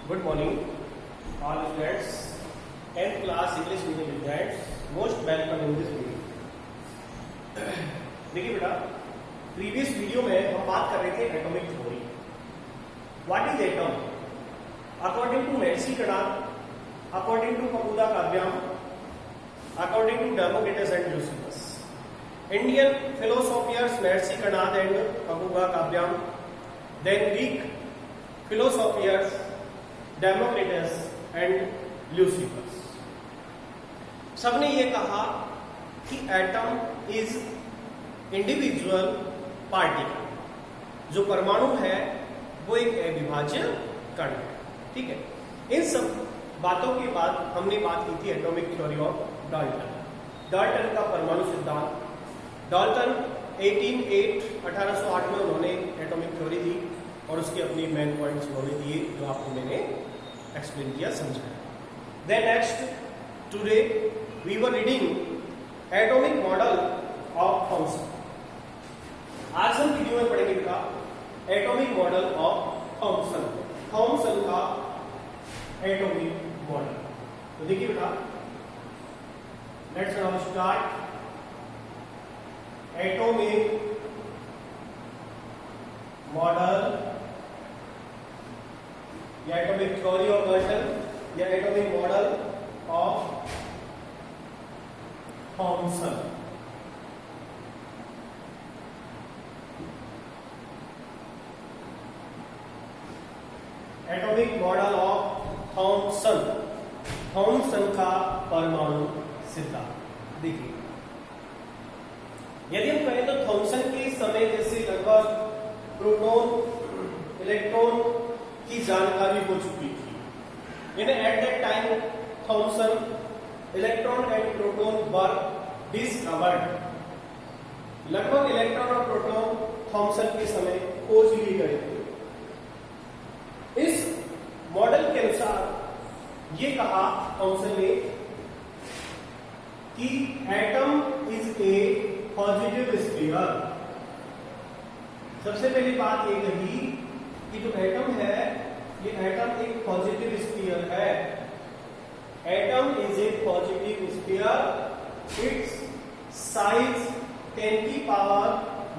Good morning, all students. 10th class English medium students. Most welcome in this video. देखिए बेटा, previous video में हम बात कर रहे थे atomic theory. What is atom? According to Maharshi Kanad, according to Kapuda Kavyam, according to Democritus and Leucippus, Indian philosophers Maharshi Kanad and Kapuda Kavyam, then Greek philosophers Democritus and Leucippus, सबने ये कहा कि एटम इज इंडिविजुअल पार्टिकल. जो परमाणु है वो एक अविभाज्य कण है. ठीक है. इन सब बातों के बाद हमने बात की थी atomic theory of Dalton. Dalton का परमाणु सिद्धांत. डाल्टन 1808 में उन्होंने एटॉमिक थ्योरी दी और उसके अपनी मेन पॉइंट्स उन्होंने दिए जो आपको मैंने एक्सप्लेन किया, समझाया. Then next today we were reading atomic model of Thomson. आज हम वीडियो में पढ़ेंगे का atomic model of Thomson. Thomson का एटॉमिक मॉडल. तो देखिए बेटा, let's now start atomic model या एटॉमिक थ्योरी ऑफ डाल्टन या atomic model of Thomson. Atomic model of Thomson. Thomson का परमाणु सिद्धांत. देखिए, यदि हम कहें तो थॉमसन के समय जैसे लगभग प्रोटॉन इलेक्ट्रॉन की जानकारी हो चुकी थी. At that time Thomson electron and proton were discovered. लगभग इलेक्ट्रॉन और प्रोटॉन थॉमसन के समय खोज लिए गए थे. इस मॉडल के अनुसार ये कहा थॉमसन ने कि atom is a positive sphere. सबसे पहली बात ये कही कि जो एटम है ये एटम एक पॉजिटिव स्फीयर है. Atom is a positive sphere. Its size 10 की पावर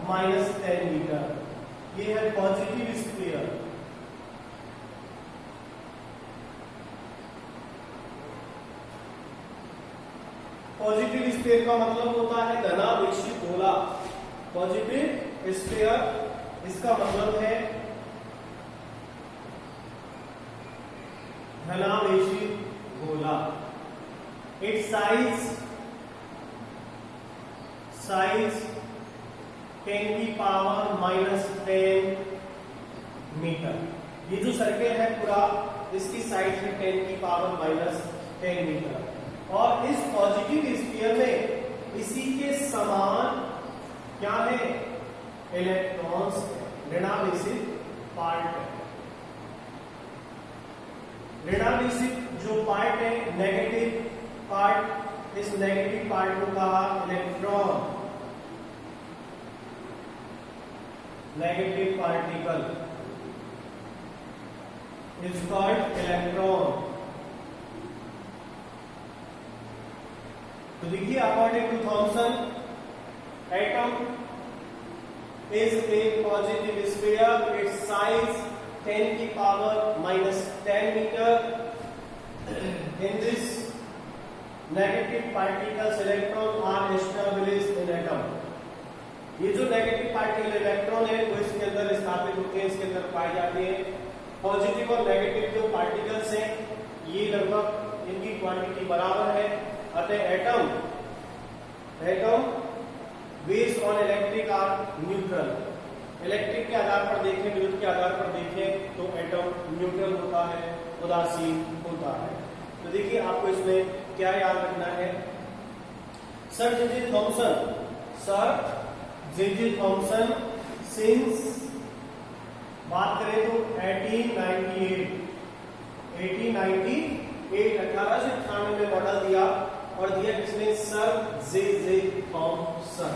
-10 मीटर. ये है पॉजिटिव स्फीयर. पॉजिटिव स्फीयर का मतलब होता है धनावेशी गोला. पॉजिटिव स्फीयर इसका मतलब है धनावेशी गोला. इट्स साइज 10 की पावर -10 मीटर. ये जो सर्कल है पूरा, इसकी साइज है 10 की पावर -10 मीटर. और इस पॉजिटिव स्फीयर में इसी के समान क्या है? इलेक्ट्रॉन्स. ऋणावेशित पार्ट है. ऋणावेशित जो पार्ट है, नेगेटिव पार्ट, इस नेगेटिव पार्ट को कहा electron. Negative particle is called electron. तो देखिए, according to Thomson atom is a positive sphere. Its size 10 की power -10 metre. In this negative particles electron are established in atom. ये जो negative particle electron है वो इसके अंदर स्थापित होते हैं, इसके अंदर पाए जाते हैं. पॉजिटिव और नेगेटिव जो पार्टिकल्स हैं ये लगभग इनकी क्वांटिटी बराबर है. अतः atom based on electric are neutral. Electric के आधार पर देखें, विद्युत के आधार पर देखें तो एटम न्यूट्रल होता है, उदासीन होता है. तो देखिए, आपको इसमें क्या याद रखना है? सर जे थॉमसन सिंस बात करें तो 1898 में मॉडल दिया और दिया किसने? Sir J Thomson.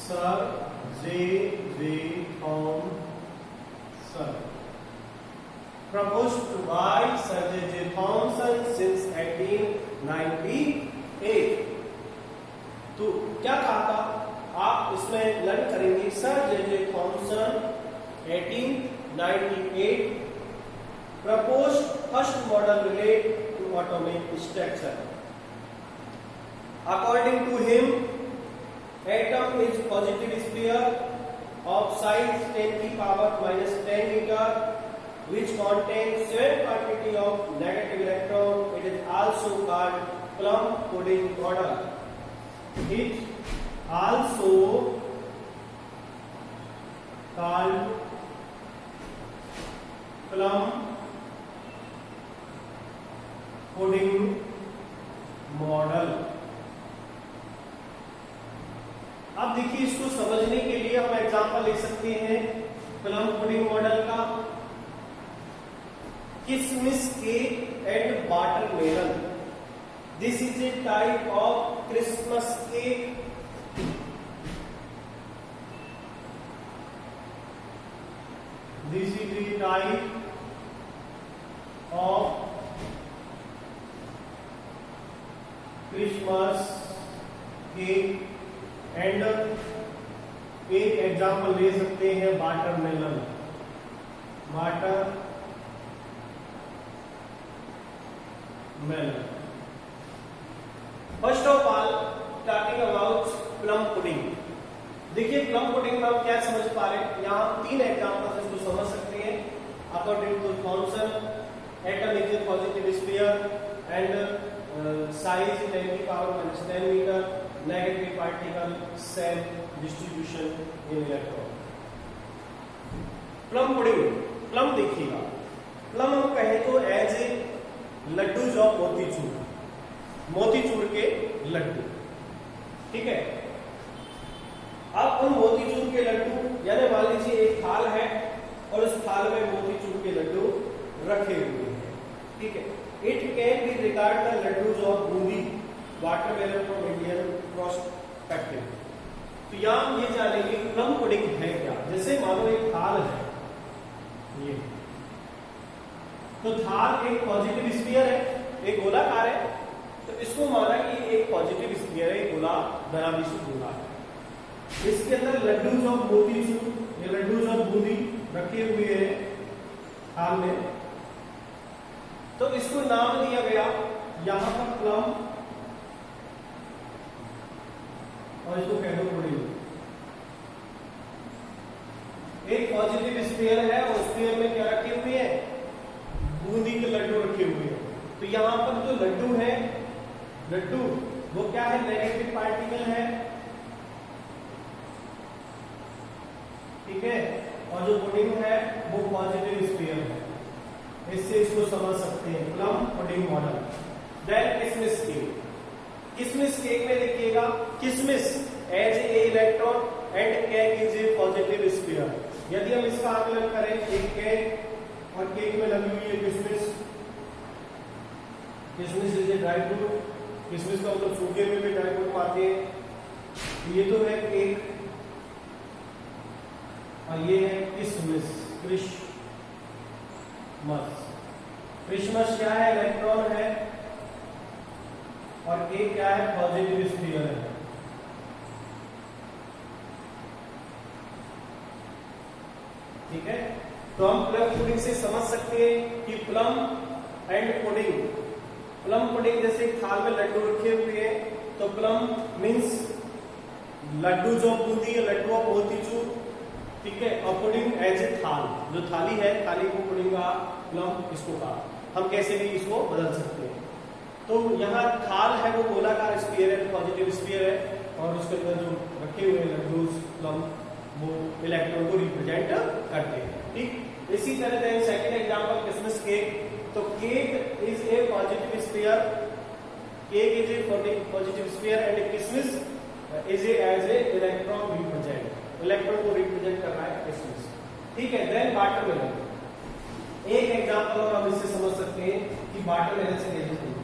Sir J Thomson proposed by Sir J.J. Thomson since 1898। तो क्या कहा था आप इसमें लर्न करेंगे, sir J.J. Thomson 1898 proposed first model relate to atomic structure। According to him, atom is positive sphere of size 10 की power minus 10 meter which contains same quantity of negative electron. It is also called plum pudding model। It also called plum pudding model. अब देखिए इसको समझने के लिए हम example लिख सकते हैं प्लम पुडिंग मॉडल का। किशमिश cake and watermelon, this is a type of Christmas cake. This is a type of Christmas cake and एक एग्जाम्पल ले सकते हैं watermelon. First of all talking about plum pudding. देखिए प्लम पुडिंग में हम क्या समझ पा रहे हैं, यहाँ 3 एग्जाम्पल इसको समझ सकते हैं। According to Thomson, atom is a positive sphere and size 10 की power minus 10 meter, negative particle cell distribution in electron। Plum pudding, plum देखिएगा, प्लम हम कहें तो एज ए लड्डू जो मोतीचूर, मोतीचूर के लड्डू, ठीक है। अब उन मोतीचूर के लड्डू, यानी मान लीजिए एक थाल है और उस थाल में मोतीचूर के लड्डू रखे हुए हैं, ठीक है। It can be regarded the laddus of Bundi watermelon from Indian perspective। तो यहाँ हम ये जानेंगे प्लम पुडिंग है क्या। जैसे मानो एक थाल है, ये तो थाल एक पॉजिटिव स्फीयर है, एक गोलाकार है, तो इसको माना कि एक पॉजिटिव स्फीयर है, गोला बराबर से गोला है। इसके अंदर लड्डूज ऑफ मोतीचूर, ये लड्डूज ऑफ बूंदी रखे हुए हैं थाल में, तो इसको नाम दिया गया यहां पर प्लम और इसको कह दो पुडिंग। एक पॉजिटिव स्फीयर है और स्फीयर में क्या रखे हुए हैं, बूंदी के लड्डू रखे हुए हैं। तो यहां पर जो लड्डू है, लड्डू वो क्या है, नेगेटिव पार्टिकल है, ठीक है, और जो पुडिंग है वो पॉजिटिव स्फीयर है। इससे इसको समझ सकते हैं प्लम पुडिंग मॉडल। देन किशमिश केक, किशमिश केक में देखिएगा किशमिश as a electron and cake is a positive sphere. यदि हम इसका आकलन करें, एक केक और केक में लगी हुई है किशमिश, किशमिश इज ए ड्राई फ्रूट, किशमिश का मतलब सूखे में भी ड्राई फ्रूट पाते हैं। ये तो है केक और ये है किशमिश, क्रिसमस क्या है, इलेक्ट्रॉन है, और केक क्या है, पॉजिटिव स्फीयर है। ठीक है, तो हम प्लम पुडिंग से समझ सकते हैं कि plum and pudding, plum pudding जैसे थाल में लड्डू रखे हुए हैं, तो प्लम मीन्स लड्डू जो बूंदी है, लड्डू ऑफ मोतीचूर, ठीक है, और पुडिंग एज ए थाल, जो थाली है, थाली को पुडिंग का, प्लम इसको कहा। हम कैसे भी इसको बदल सकते हैं। तो यहाँ थाल है वो गोलाकार स्फीयर है, पॉजिटिव स्फीयर है, और उसके अंदर जो रखे हुए लड्डूज प्लम वो इलेक्ट्रॉन को रिप्रेजेंट करते हैं, ठीक। इसी तरह सेकंड एग्जांपल किशमिश केक, तो cake is a positive sphere, cake is a positive sphere and kishmish is as a electron represent, electron को रिप्रेजेंट कर रहा है किशमिश, ठीक है। देन वाटरमेलन, एक एग्जांपल और हम इससे समझ सकते हैं कि वाटरमेलन से कैसे समझें।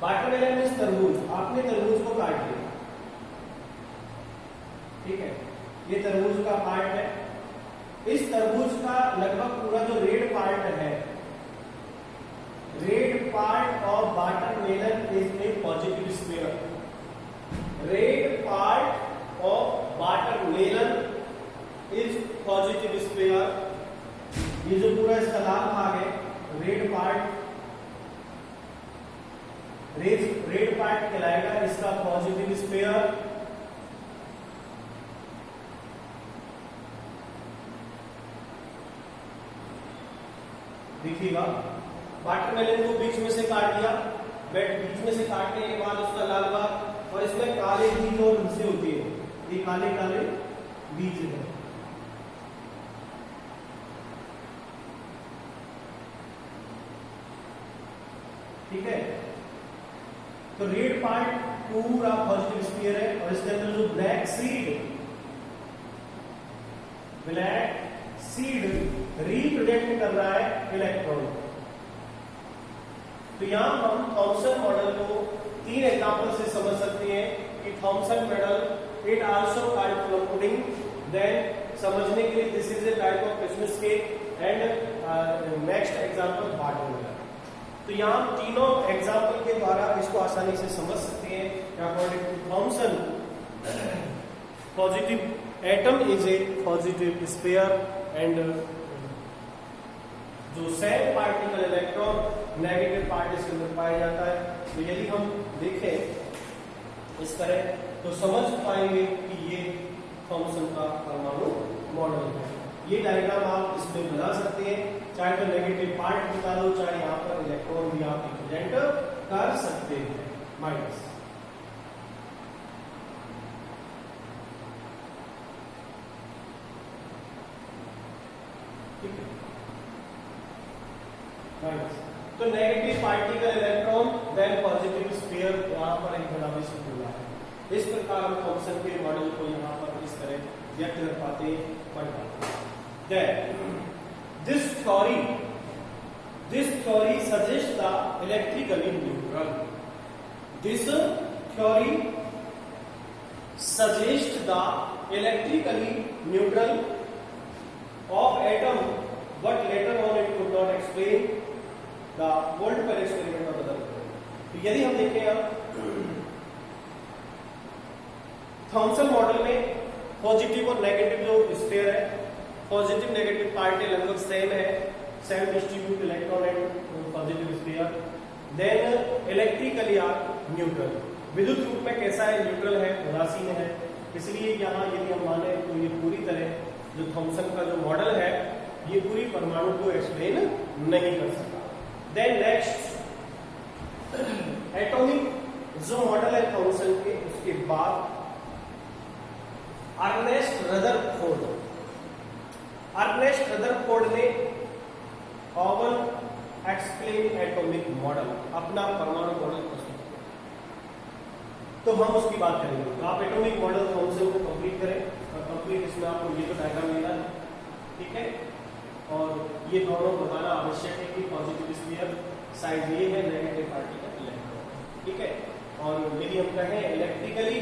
वाटरमेलन मींस तरबूज, आपने तरबूज को काट लिया, ठीक है, ये तरबूज का पार्ट है। इस तरबूज का लगभग पूरा जो रेड पार्ट है red part of watermelon is a positive sphere. Red part of watermelon is positive sphere. ये जो पूरा इसका लाल भाग है, रेड पार्ट कहलाएगा इसका पॉजिटिव स्फीयर। देखिएगा वाटरमेलन को बीच में से काट दिया, बीच में से काटने के बाद उसका लाल भाग, और इसमें काले बीज और हिस्से होती है, ये काले काले बीज है। ठीक है, तो रेड पार्ट पूरा पॉजिटिव स्फीयर है, और इसके अंदर जो ब्लैक सीड रिप्रेजेंट कर रहा है इलेक्ट्रॉन। तो यहां हम थॉमसन मॉडल को 3 एग्जांपल से समझ सकते हैं कि Thomson model it also called plum pudding. Then समझने के लिए this is a type of Christmas cake and next example watermelon. तो यहाँ तीनों एग्जाम्पल के द्वारा इसको आसानी से समझ सकते हैं। According to Thomson, positive atom is a positive sphere and जो same particle electron negative part इसके अंदर पाया जाता है। तो यदि हम देखें इस तरह तो समझ पाएंगे कि ये थॉमसन का परमाणु मॉडल है। ये डायग्राम आप इसमें बना सकते हैं, चाहे तो नेगेटिव पार्ट बता दो, चाहे यहाँ पर इलेक्ट्रॉन भी आप रिप्रेजेंट कर सकते हैं माइनस। ठीक है, माइनस। तो negative particle electron then positive sphere यहाँ पर एक बड़ा विषय बोला है। इस प्रकार हम थॉमसन के मॉडल को यहाँ पर इस तरह व्यक्त कर पाते पढ़ पाते। This theory suggests the electrically neutral. This theory suggests the electrically neutral of atom, but later on it could not explain the Voltaire experiment of other. तो यदि हम देखें अब थॉमसन मॉडल में पॉजिटिव और नेगेटिव जो स्फीयर है, positive negative part लगभग सेम है, same distribute electron and positive sphere. Then electrically are neutral, विद्युत रूप में कैसा है, न्यूट्रल है, उदासीन है। इसलिए यहाँ यदि हम माने तो ये पूरी तरह जो थॉमसन का जो मॉडल है ये पूरी परमाणु को एक्सप्लेन नहीं कर सका। देन नेक्स्ट एटॉमिक जो मॉडल है थॉमसन के, उसके बाद अर्नेस्ट रदरफोर्ड ने ओवन एक्सप्लेन एटॉमिक मॉडल, अपना परमाणु मॉडल प्रस्तुत किया। तो हम उसकी बात करेंगे। तो आप एटॉमिक मॉडल थॉमसन को कंप्लीट करें, और कंप्लीट इसमें आपको ये तो डायग्राम मिला है, ठीक है। और ये दोनों बताना आवश्यक है कि पॉजिटिव स्फीयर साइज ये है, नेगेटिव पार्टिकल इलेक्ट्रॉन, ठीक है। और यदि हम कहें इलेक्ट्रिकली,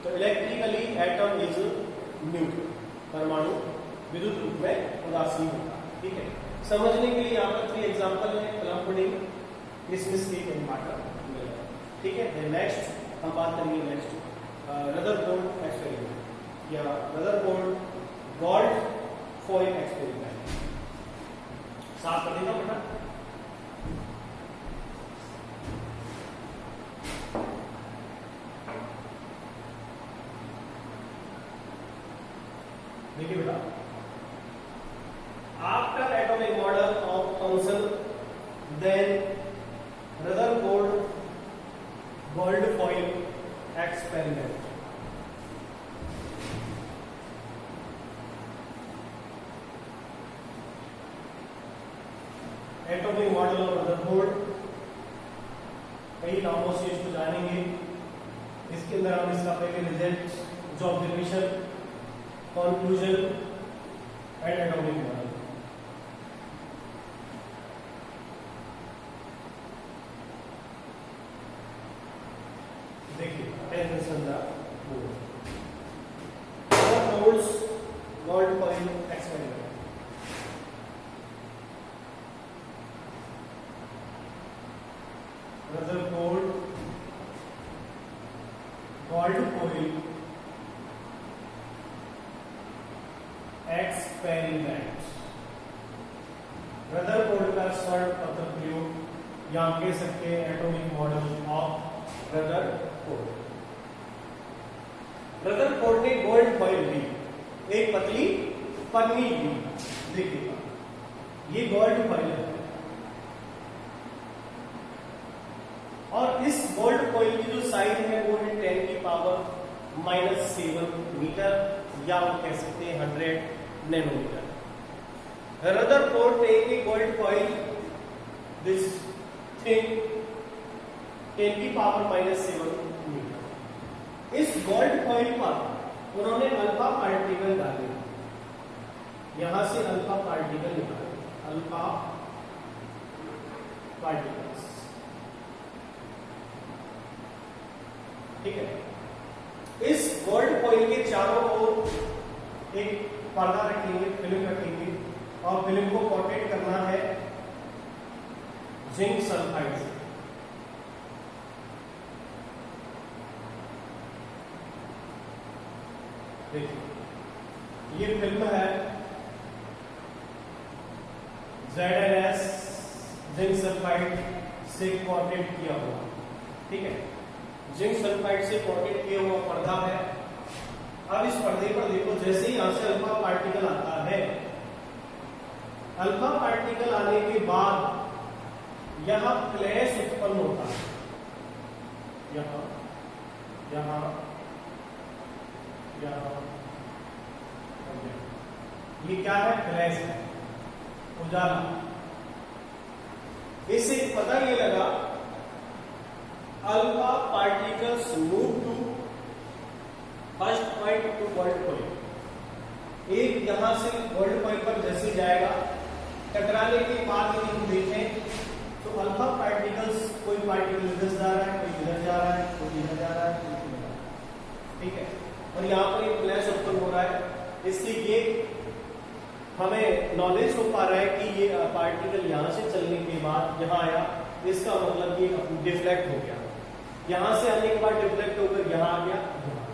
तो इलेक्ट्रिकली एटम इज न्यूट्रल, परमाणु विद्युत रूप में उदासीन होता है, ठीक है। समझने के लिए यहाँ पर 3 एग्जाम्पल है, plum pudding, Christmas cake and watermelon, ठीक है। नेक्स्ट हम बात करेंगे नेक्स्ट रदरफोर्ड एक्सपेरिमेंट या रदरफोर्ड गोल्ड फॉइल एक्सपेरिमेंट। साफ कर देना बेटा। देखिए बेटा, after atomic model of Thomson, then Rutherford gold foil experiment. Atomic model of Rutherford, कई नामों से इसको जानेंगे। इसके अंदर हम इसका पहले रिजल्ट, जो observation, conclusion and atomic model। देखिए attention the board gold foil experiment. Experiment. Rutherford का स्वर्ण पत्र प्रयोग या कह सकते हैं atomic model of Rutherford. Rutherford ने गोल्ड फॉइल ली, एक पतली पन्नी ली, देखिएगा ये गोल्ड फॉइल है और इस गोल्ड फॉइल की जो साइज है वो है 10 की पावर -7 मीटर या हम कह सकते हैं 100 nanometre. Rutherford take a gold foil this thing 10 की पावर -7 मीटर। इस गोल्ड फॉइल पर उन्होंने अल्फा पार्टिकल डाले, यहां से अल्फा पार्टिकल निकाले, अल्फा पार्टिकल्स, ठीक है। इस गोल्ड फॉइल के चारों ओर एक पर्दा रखेंगे, फिल्म रखेंगे और फिल्म को कोटेड करना है जिंक सल्फाइड से। देखिए ये फिल्म है ZnS जिंक सल्फाइड से कोटेड किया हुआ, ठीक है। जिंक सल्फाइड से कोटेड किया हुआ पर्दा है। अब इस पर्दे पर देखो, जैसे ही यहां से अल्फा पार्टिकल आता है, अल्फा पार्टिकल आने के बाद यहां फ्लैश उत्पन्न होता है, यहां यहां यहां, ये क्या है? फ्लैश है, उजाला। इससे पता ये लगा alpha particles move to first point to gold foil. एक यहां से गोल्ड फॉइल पर जैसे जाएगा, टकराने के बाद यदि हम देखें तो अल्फा पार्टिकल्स, कोई पार्टिकल इधर जा रहा है, कोई इधर जा रहा है, कोई इधर जा रहा है, कोई इधर जा रहा है, ठीक है। और यहाँ पर एक फ्लैश उत्पन्न हो रहा है। इससे ये हमें नॉलेज हो पा रहा है कि ये पार्टिकल यहाँ से चलने के बाद यहाँ आया, इसका मतलब ये डिफ्लेक्ट हो गया, यहां से आने के बाद डिफ्लेक्ट होकर यहाँ आ गया, यहाँ।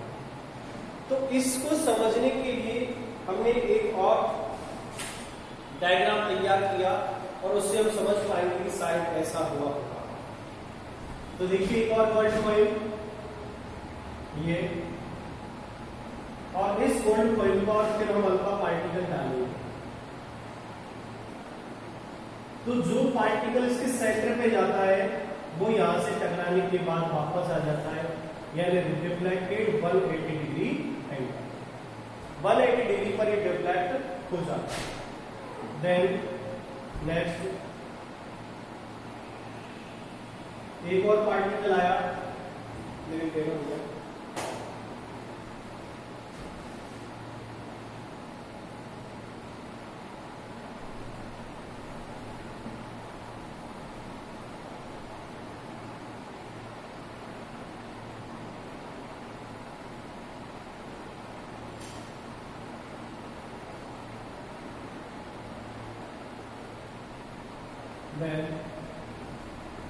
तो इसको समझने के लिए हमने एक और डायग्राम तैयार किया और उससे हम समझ पाएंगे कि शायद ऐसा हुआ होगा। तो देखिए एक और गोल्ड फॉइल, ये, और इस गोल्ड फॉइल पर फिर हम अल्फा पार्टिकल डालेंगे। तो जो पार्टिकल इसके सेंटर पे जाता है वो यहां से टकराने के बाद वापस आ जाता है, यानी रिफ्लेक्टेड 180 डिग्री एंगल, 180 डिग्री पर ये डिफ्लेक्ट हो जाता है। देन नेक्स्ट एक और पार्टिकल आया, मेरे पेन हो गया,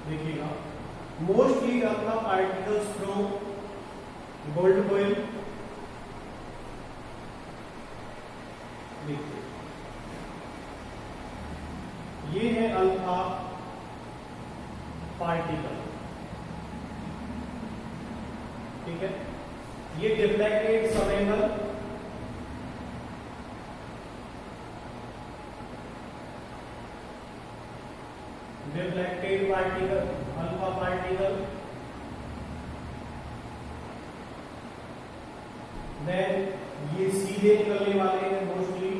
देखिएगा mostly alpha particles from gold foil. देखिए ये है अल्फा पार्टिकल, ठीक है। ये deflected some angle, deflected particle, alpha particle, then ये सीधे निकलने वाले हैं mostly,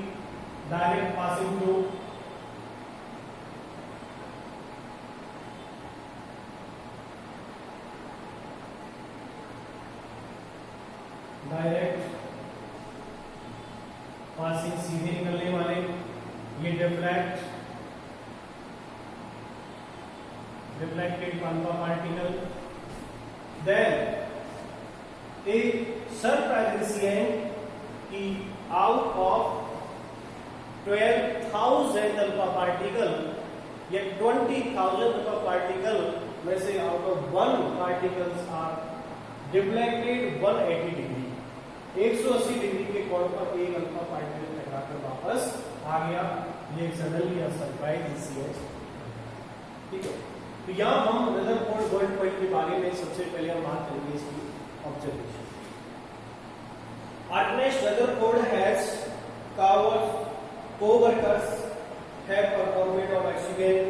direct passing through, direct passing सीधे निकलने वाले, ये deflect, reflected alpha particle. Then a surprise कि आउट ऑफ 12,000 अल्फा पार्टिकल या 20,000 अल्फा पार्टिकल में से out of 1 particles are deflected 180 degree, 180 degree के कोण पर एक अल्फा पार्टिकल टकराकर आ गया, ये सडनली सरप्राइज इसी है, ठीक है। तो यहाँ हम रदरफोर्ड वर्ल्ड कॉइल के बारे में सबसे पहले हम बात करेंगे इसकी observation. Ernest Rutherford has co-workers have performed of experiment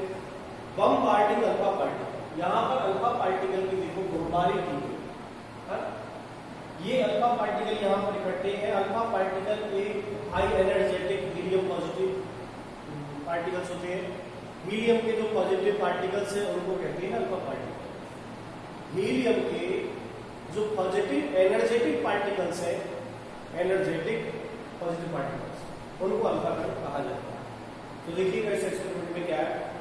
bombarding alpha particle। यहाँ पर अल्फा पार्टिकल की देखो बमबारी की है, ये अल्फा पार्टिकल यहाँ पर इकट्ठे हैं। अल्फा पार्टिकल एक high energetic helium positive particles होते हैं। हीलियम के जो पॉजिटिव पार्टिकल्स हैं उनको कहते हैं अल्फा पार्टिकल। हीलियम के जो पॉजिटिव एनर्जेटिक पार्टिकल्स हैं, एनर्जेटिक पॉजिटिव पार्टिकल्स, उनको अल्फा कहा जाता है। तो देखिएगा इस एक्सपेरिमेंट में क्या है।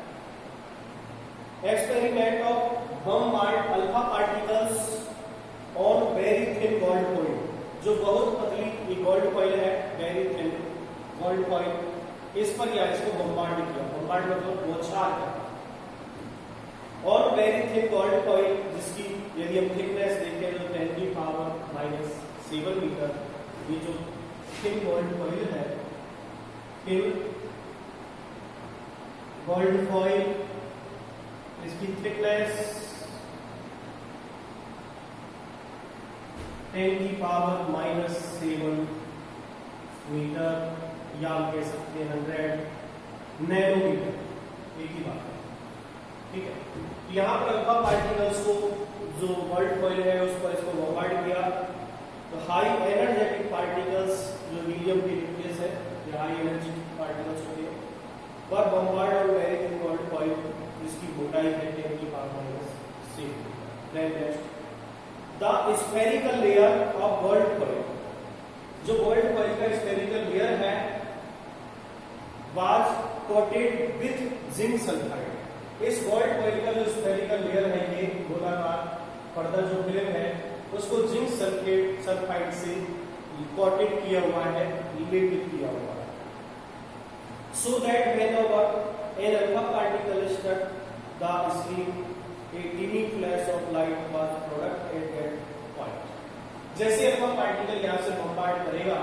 Experiment of bombard alpha particles on very thin gold coil, जो बहुत पतली गोल्ड कॉइल है, वेरी थिन गोल्ड कॉइल, इस पर क्या इसको बमबार्ड किया। बमबार्ड मतलब बौछार किया। और वेरी थिन गोल्ड कॉइल जिसकी यदि हम थिकनेस देखें तो 10⁻⁷ मीटर, ये जो थिन गोल्ड कॉइल है, थिन गोल्ड कॉइल, इसकी थिकनेस 10⁻⁷ मीटर, या हम कह सकते हैं 100 नैनोमीटर, एक ही बात है, ठीक है। यहाँ पर अल्फा पार्टिकल्स को जो गोल्ड कॉइल है उस पर इसको बमबार्ड किया, तो हाई एनर्जेटिक पार्टिकल्स जो हीलियम की न्यूक्लियस है, ये हाई एनर्जी पार्टिकल्स होते हैं, पर बमबार्ड और वेरी थिन गोल्ड कॉइल जिसकी मोटाई है 10⁻⁷। Then next the spherical layer of gold coil, जो गोल्ड कॉइल का स्फेरिकल लेयर है was coated with zinc sulphide. इस गोल्ड कॉइल का जो स्फेरिकल लेयर है, ये गोलाकार पर्दा जो फिल्म है, उसको जिंक सल्फाइड से कोटेड किया हुआ है, लेपित किया हुआ है, so that whenever an alpha particle struck the screen a tiny flash of light was product at that point. जैसे अल्फा पार्टिकल यहाँ से बमबार्ड करेगा,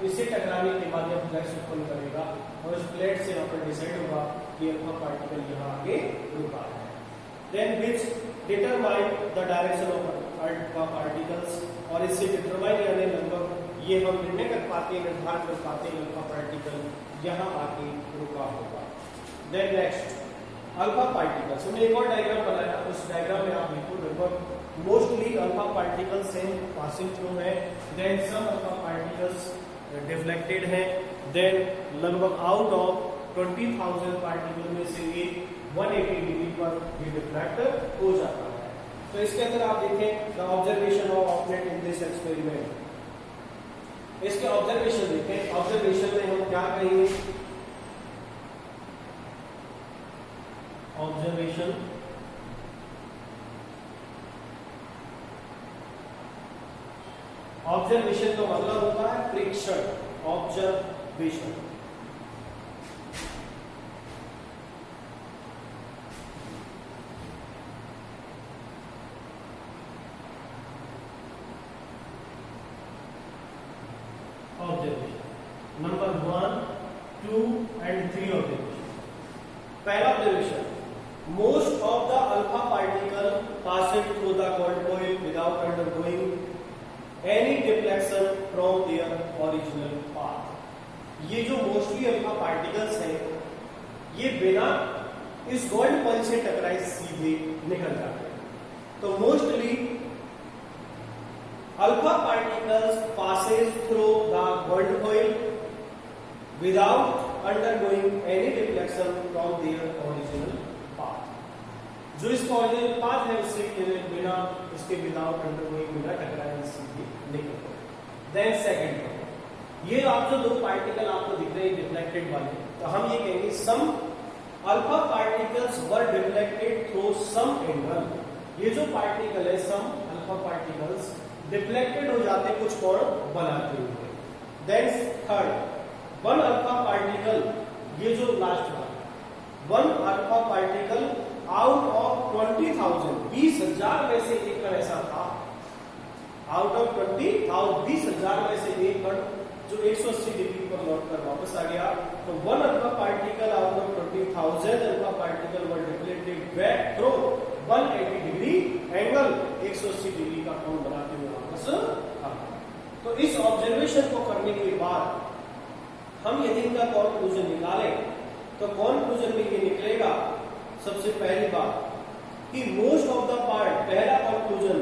इससे टकराने के बाद यह फ्लैश उत्पन्न करेगा और इस प्लेट से यहाँ पर डिसाइड होगा कि अल्फा पार्टिकल यहाँ आगे रुका है। Then which determine the direction of alpha particles, और इससे डिटरमाइन यानी लगभग ये हम निर्णय कर पाते हैं, निर्धारित कर पाते हैं अल्फा पार्टिकल यहाँ आके रुका होगा। देन नेक्स्ट अल्फा पार्टिकल्स, हमने एक और डायग्राम बनाया, उस डायग्राम में आप देखो लगभग मोस्टली अल्फा पार्टिकल्स हैं पासिंग थ्रू है, then some alpha particles deflected है, देन लगभग आउट ऑफ 20,000 पार्टिकल में से एक 180 डिग्री पर ये डिफ्लेक्ट हो जाता है। तो इसके अंदर आप देखें the observation of object in this experiment, इसके ऑब्जर्वेशन देखें। ऑब्जर्वेशन में हम क्या कहेंगे, ऑब्जर्वेशन ऑब्जर्वेशन का मतलब होता है प्रेक्षण, observation. Observation number 1, 2 and 3 observation. पहला observation, most of the alpha particle passing through the gold coil without undergoing any deflection from their original path. ये जो मोस्टली अल्फा पार्टिकल्स हैं, ये बिना इस गोल्ड कॉइल से टकराए सीधे निकल जाते हैं। तो mostly alpha particles passes through the gold coil without undergoing any deflection from their original path. जो इसका ओरिजिनल पाथ है उससे बिना इसके विदाउट अंडरगोइंग, बिना टकराए सीधे निकल। देन सेकंड, ये आप जो दो पार्टिकल आपको दिख रहे हैं डिफ्लेक्टेड वाले, तो हम ये कहेंगे some alpha particles were deflected through some angle. ये जो पार्टिकल है, सम अल्फा पार्टिकल्स डिफ्लेक्टेड हो जाते कुछ कोण बनाते हुए। Then third, one alpha particle, ये जो लास्ट वाला, one alpha particle out of 20,000, 20,000 में से एक कण ऐसा था, आउट ऑफ 20,000, 20,000 में से एक कण जो 180 डिग्री पर लौट कर वापस आ गया, तो 1 alpha particle out of 20,000 alpha particle were deflected back through 180 degree angle, 180 degree का कोण बनाते हुए वापस आ गया। तो इस ऑब्जर्वेशन को करने के बाद हम यदि इनका कंक्लूजन निकालें तो कंक्लूजन में ये निकलेगा, सबसे पहली बात कि मोस्ट ऑफ द पार्ट, पहला conclusion,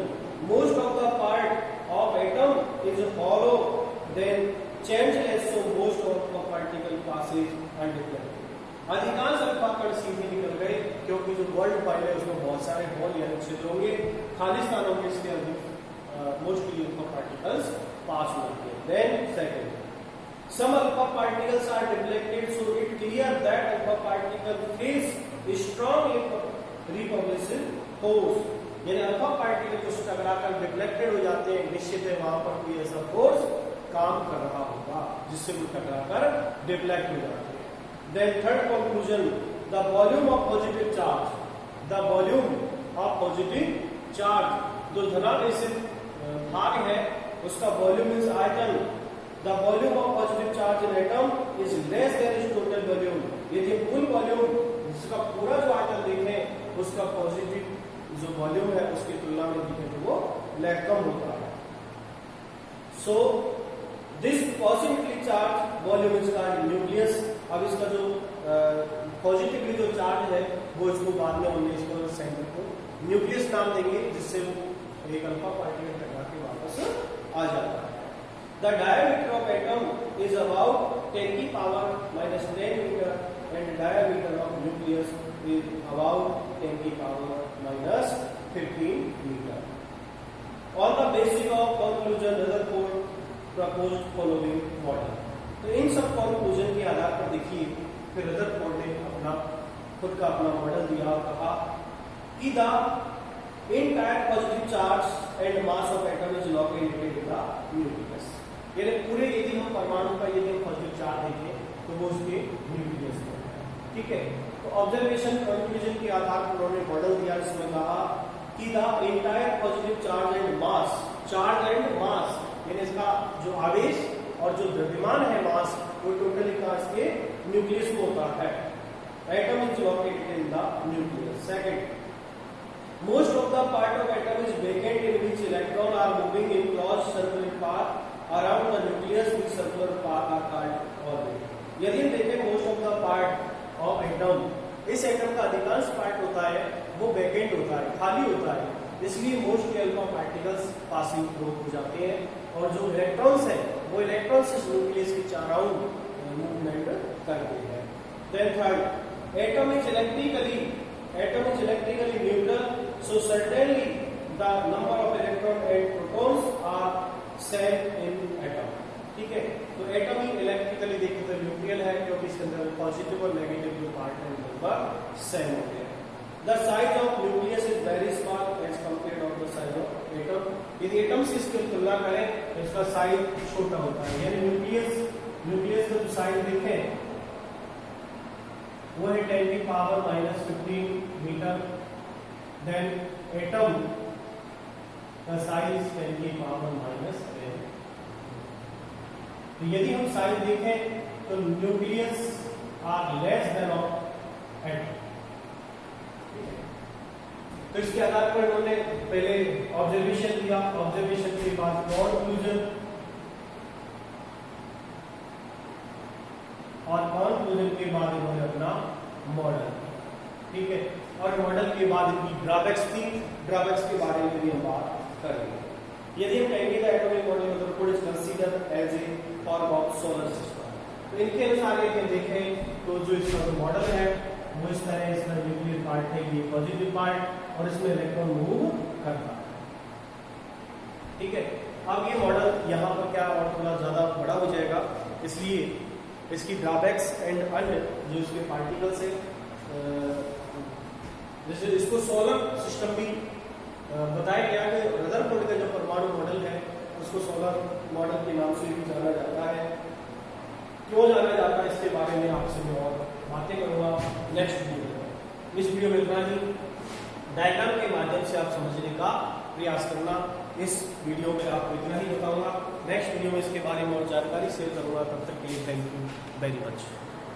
most of the part of atom is hollow then changeless, so most of the particle passes undeflected. अधिकांश अल्फा कण सीधे निकल गए क्योंकि जो वर्ल्ड फाइल है उसमें बहुत सारे होल यानी छिद्र होंगे, खाली स्थानों के, इसलिए मोस्टली अल्फा पार्टिकल्स पास होते हैं। Then second, some alpha particles are deflected, so it clear that alpha particle face strong repulsive force, यानी अल्फा पार्टिकल कुछ टकराकर डिफ्लेक्टेड हो जाते हैं, निश्चित है वहां पर कोई ऐसा फोर्स काम कर रहा होगा जिससे वो टकराकर डिफ्लेक्ट हो जाते हैं। Then third conclusion, the volume of positive charge, the volume of positive charge, जो धनावेशित भाग है उसका वॉल्यूम इज आयतन, the volume of positive charge in atom is less than its total volume, यदि कुल वॉल्यूम जिसका पूरा जो आयतन देखें उसका पॉजिटिव जो वॉल्यूम है उसकी तुलना में देखें तो वो कम होता है। So this positively charge volume is called nucleus. अब इसका जो पॉजिटिवली जो चार्ज है वो इसको बाद में हमने इसको सेंटर को न्यूक्लियस नाम देंगे, जिससे वो एक अल्फा पार्टिकल टकरा के वापस आ जाता है। The diameter of atom is about 10 की power minus 10 meter and the diameter of nucleus is about 10 की power minus 15 meter. On the basis of conclusion, Rutherford proposed following model. तो इन सब conclusion के आधार पर देखिए फिर रदरफोर्ड ने अपना खुद का अपना मॉडल दिया और कहा कि the entire positive charge and mass of atom is located in the nucleus, यानी पूरे यदि हम परमाणु का यदि हम पॉजिटिव चार्ज देखें तो वो उसके न्यूक्लियस में है। ठीक है, तो ऑब्जर्वेशन कंक्लूजन के आधार पर उन्होंने मॉडल दिया जिसमें कहा कि the entire positive charge and mass, charge and mass यानी इसका जो आवेश और जो द्रव्यमान है मास, वो टोटली का इसके न्यूक्लियस में होता है। Atom is located in the nucleus. Second, most of the part of atom is vacant in which electron are moving in closed circular path around the nucleus, which circular path are called orbit। यदि हम देखें most of the part of atom, इस atom का अधिकांश part होता है वो vacant होता है, खाली होता है, इसलिए most alpha particles passing through हो जाते हैं और जो इलेक्ट्रॉन्स है वो इलेक्ट्रॉन्स इस न्यूक्लियस के चारों मूवमेंट करते हैं। Then third, atom is electrically neutral, so certainly the number of electron and protons are same in atom। ठीक है, तो एटम ही इलेक्ट्रिकली देखें तो न्यूट्रल है क्योंकि इसके अंदर पॉजिटिव और नेगेटिव जो पार्ट है लगभग सेम होते हैं। The size of nucleus is very small as compared of the size of atom. यदि एटम से इसकी तुलना करें तो इसका साइज छोटा होता है, यानी न्यूक्लियस का जो साइज देखें वो है 10 की power minus 15 metre. Then atom का साइज 10 की पावर माइनस 10। तो यदि हम साइज देखें तो nucleus are less than of atom. तो इसके आधार पर उन्होंने पहले ऑब्जर्वेशन दिया, ऑब्जर्वेशन के बाद कंक्लूजन और कंक्लूजन के बाद इन्होंने अपना मॉडल। ठीक है, और मॉडल के बाद इनकी ड्रॉबैक्स थी, ड्रॉबैक्स के बारे में भी हम बात करेंगे। यदि हम कहेंगे the atomic model Rutherford is considered as a form of solar system, तो इनके अनुसार यदि देखें तो जो इसका जो मॉडल है वो इस तरह, इसका न्यूक्लियर पार्ट है ये पॉजिटिव पार्ट और इसमें इलेक्ट्रॉन मूव करता है। ठीक है, अब ये मॉडल यहाँ पर क्या और थोड़ा ज्यादा बड़ा हो जाएगा, इसलिए इसकी ड्रॉबैक्स एंड अन्य जो इसके पार्टिकल्स है, जैसे इसको सोलर सिस्टम भी बताया गया कि रदरफोर्ड का जो परमाणु मॉडल है उसको सोलर मॉडल के नाम से भी जाना जाता है। क्यों जाना जाता है इसके बारे में आपसे मैं और बातें करूंगा नेक्स्ट वीडियो में। इस वीडियो में इतना ही, डायग्राम के माध्यम से आप समझने का प्रयास करना। इस वीडियो में आपको इतना ही बताऊंगा। नेक्स्ट वीडियो में इसके बारे में और जानकारी शेयर करूंगा। तब तक के लिए थैंक यू वेरी मच।